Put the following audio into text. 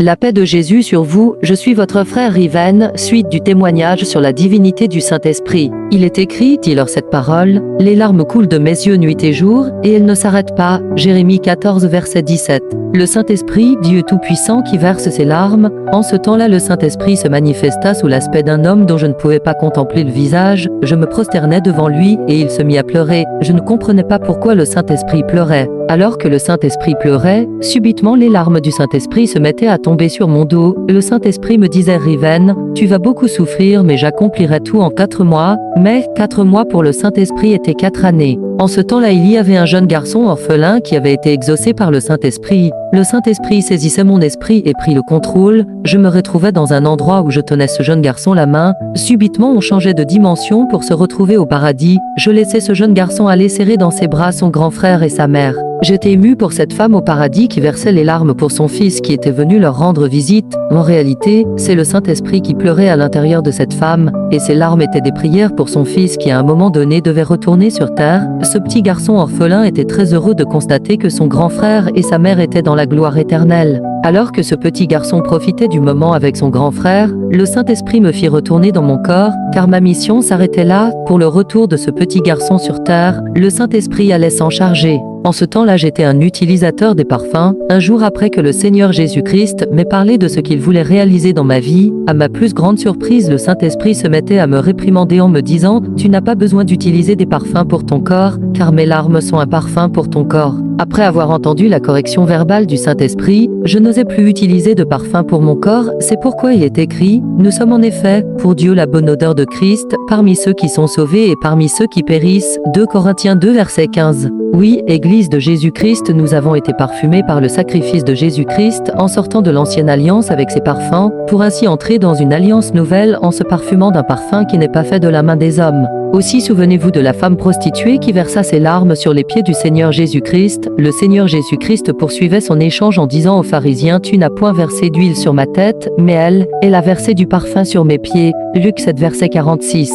La paix de Jésus sur vous, je suis votre frère Riven, suite du témoignage sur la divinité du Saint-Esprit. Il est écrit, dis-leur cette parole, les larmes coulent de mes yeux nuit et jour, et elles ne s'arrêtent pas. Jérémie 14 verset 17. Le Saint-Esprit, Dieu Tout-Puissant qui verse ses larmes, en ce temps-là le Saint-Esprit se manifesta sous l'aspect d'un homme dont je ne pouvais pas contempler le visage, je me prosternai devant lui, et il se mit à pleurer. Je ne comprenais pas pourquoi le Saint-Esprit pleurait. Alors que le Saint-Esprit pleurait, subitement les larmes du Saint-Esprit se mettaient à tomber sur mon dos. Le Saint-Esprit me disait, Riven, tu vas beaucoup souffrir mais j'accomplirai tout en 4 mois. Mais 4 mois pour le Saint-Esprit étaient 4 années. En ce temps-là, il y avait un jeune garçon orphelin qui avait été exaucé par le Saint-Esprit. Le Saint-Esprit saisissait mon esprit et prit le contrôle. Je me retrouvais dans un endroit où je tenais ce jeune garçon la main. Subitement, on changeait de dimension pour se retrouver au paradis. Je laissais ce jeune garçon aller serrer dans ses bras son grand frère et sa mère. J'étais ému pour cette femme au paradis qui versait les larmes pour son fils qui était venu leur rendre visite. En réalité, c'est le Saint-Esprit qui pleurait à l'intérieur de cette femme, et ses larmes étaient des prières pour son fils qui à un moment donné devait retourner sur terre. Ce petit garçon orphelin était très heureux de constater que son grand frère et sa mère étaient dans la gloire éternelle. Alors que ce petit garçon profitait du moment avec son grand frère, le Saint-Esprit me fit retourner dans mon corps, car ma mission s'arrêtait là. Pour le retour de ce petit garçon sur terre, le Saint-Esprit allait s'en charger. En ce temps-là, j'étais un utilisateur des parfums. Un jour après que le Seigneur Jésus-Christ m'ait parlé de ce qu'il voulait réaliser dans ma vie, à ma plus grande surprise, le Saint-Esprit se mettait à me réprimander en me disant « Tu n'as pas besoin d'utiliser des parfums pour ton corps, car mes larmes sont un parfum pour ton corps. » Après avoir entendu la correction verbale du Saint-Esprit, je n'osais plus utiliser de parfum pour mon corps. C'est pourquoi il est écrit « Nous sommes en effet, pour Dieu, la bonne odeur de Christ, parmi ceux qui sont sauvés et parmi ceux qui périssent. » 2 Corinthiens 2 verset 15. Oui, Église de Jésus-Christ, nous avons été parfumés par le sacrifice de Jésus-Christ en sortant de l'ancienne alliance avec ses parfums, pour ainsi entrer dans une alliance nouvelle en se parfumant d'un parfum qui n'est pas fait de la main des hommes. Aussi souvenez-vous de la femme prostituée qui versa ses larmes sur les pieds du Seigneur Jésus-Christ. Le Seigneur Jésus-Christ poursuivait son échange en disant aux pharisiens « Tu n'as point versé d'huile sur ma tête, mais elle a versé du parfum sur mes pieds. » Luc 7 verset 46.